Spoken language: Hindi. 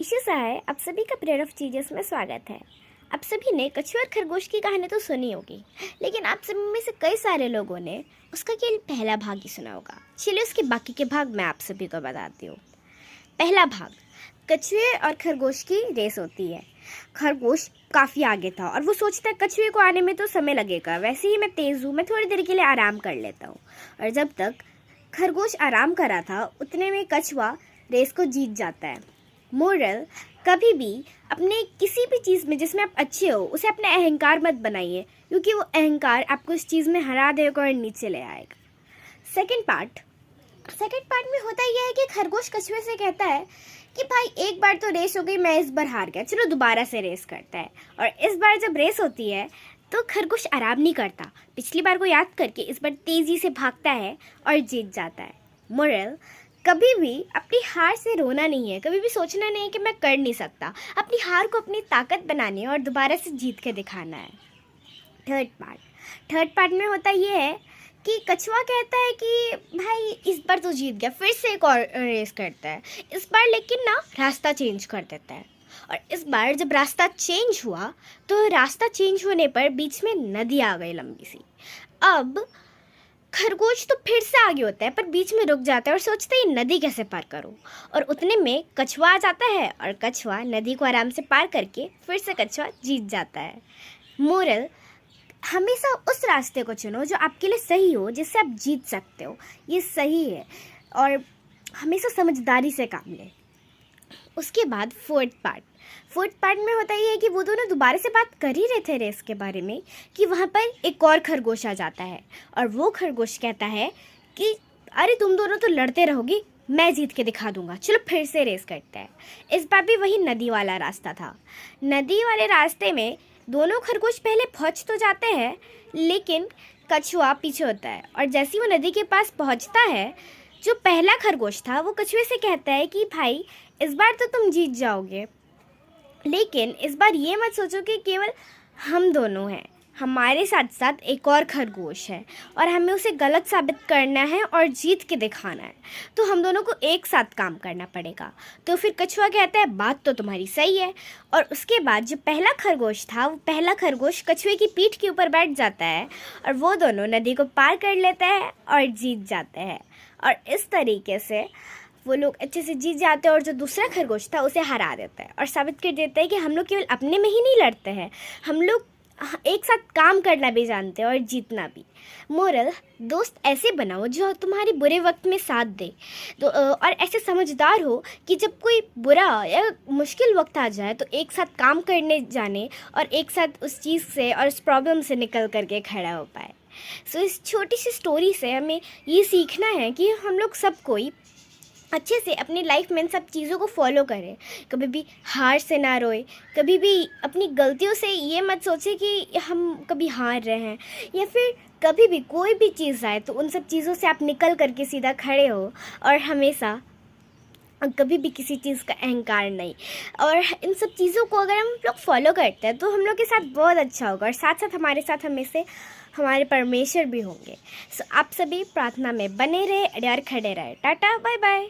ईशा सहाय, आप सभी का प्रेयर ऑफ जीसस में स्वागत है। आप सभी ने कछुआ और खरगोश की कहानी तो सुनी होगी, लेकिन आप सभी में से कई सारे लोगों ने उसका केवल पहला भाग ही सुना होगा। चलिए उसके बाकी के भाग मैं आप सभी को बताती हूँ। पहला भाग, कछुए और खरगोश की रेस होती है। खरगोश काफ़ी आगे था और वो सोचता है कछुए को आने में तो समय लगेगा, वैसे ही मैं तेज़ हूँ, मैं थोड़ी देर के लिए आराम कर लेता हूँ। और जब तक खरगोश आराम कर रहा था उतने में कछुआ रेस को जीत जाता है। मोरल, कभी भी अपने किसी भी चीज़ में जिसमें आप अच्छे हो उसे अपना अहंकार मत बनाइए, क्योंकि वो अहंकार आपको इस चीज़ में हरा देगा और नीचे ले आएगा। सेकंड पार्ट में होता यह है कि खरगोश कछुए से कहता है कि भाई एक बार तो रेस हो गई, मैं इस बार हार गया, चलो दोबारा से रेस करता है। और इस बार जब रेस होती है तो खरगोश आराम नहीं करता, पिछली बार को याद करके इस बार तेज़ी से भागता है और जीत जाता है। मोरल, कभी भी अपनी हार से रोना नहीं है, कभी भी सोचना नहीं है कि मैं कर नहीं सकता। अपनी हार को अपनी ताकत बनानी है और दोबारा से जीत के दिखाना है। थर्ड पार्ट में होता ये है कि कछुआ कहता है कि भाई इस बार तो जीत गया, फिर से एक और रेस करता है। इस बार लेकिन ना रास्ता चेंज कर देता है। और इस बार जब रास्ता चेंज हुआ तो रास्ता चेंज होने पर बीच में नदी आ गई लंबी सी। अब खरगोश तो फिर से आगे होता है पर बीच में रुक जाता है और सोचता है नदी कैसे पार करूं। और उतने में कछुआ आ जाता है और कछुआ नदी को आराम से पार करके फिर से कछुआ जीत जाता है। मोरल, हमेशा उस रास्ते को चुनो जो आपके लिए सही हो, जिससे आप जीत सकते हो, ये सही है। और हमेशा समझदारी से काम लें। उसके बाद फोर्थ पार्ट में होता ये है कि वो दोनों दोबारा से बात कर ही रहे थे रेस के बारे में कि वहाँ पर एक और खरगोश आ जाता है और वो खरगोश कहता है कि अरे तुम दोनों तो लड़ते रहोगी, मैं जीत के दिखा दूंगा, चलो फिर से रेस करते हैं। इस बार भी वही नदी वाला रास्ता था। नदी वाले रास्ते में दोनों खरगोश पहले पहुँच तो जाते हैं, लेकिन कछुआ पीछे होता है। और जैसे ही वो नदी के पास पहुँचता है, जो पहला खरगोश था वो कछुए से कहता है कि भाई इस बार तो तुम जीत जाओगे, लेकिन इस बार ये मत सोचो कि केवल हम दोनों हैं, हमारे साथ साथ एक और खरगोश है और हमें उसे गलत साबित करना है और जीत के दिखाना है, तो हम दोनों को एक साथ काम करना पड़ेगा। तो फिर कछुआ कहता है बात तो तुम्हारी सही है। और उसके बाद जो पहला खरगोश था वो पहला खरगोश कछुए की पीठ के ऊपर बैठ जाता है और वो दोनों नदी को पार कर लेते हैं और जीत जाते हैं। और इस तरीके से वो लोग अच्छे से जीत जाते हैं और जो दूसरा खरगोश था उसे हरा देता है और साबित कर देता है कि हम लोग केवल अपने में ही नहीं लड़ते हैं, हम लोग एक साथ काम करना भी जानते हैं और जीतना भी। मोरल, दोस्त ऐसे बनाओ जो तुम्हारे बुरे वक्त में साथ दे, तो और ऐसे समझदार हो कि जब कोई बुरा या मुश्किल वक्त आ जाए तो एक साथ काम करने जाने और एक साथ उस चीज़ से और उस प्रॉब्लम से निकल करके खड़ा हो पाए। सो इस छोटी सी स्टोरी से हमें ये सीखना है कि हम लोग सब कोई अच्छे से अपनी लाइफ में इन सब चीज़ों को फॉलो करें। कभी भी हार से ना रोए, कभी भी अपनी गलतियों से ये मत सोचे कि हम कभी हार रहे हैं, या फिर कभी भी कोई भी चीज़ आए तो उन सब चीज़ों से आप निकल करके सीधा खड़े हो और हमेशा कभी भी किसी चीज़ का अहंकार नहीं। और इन सब चीज़ों को अगर हम लोग फॉलो करते हैं तो हम लोग के साथ बहुत अच्छा होगा और साथ साथ हमारे साथ हमेशा हमारे परमेश्वर भी होंगे। सो आप सभी प्रार्थना में बने रहे और खड़े रहे। टाटा, बाय बाय।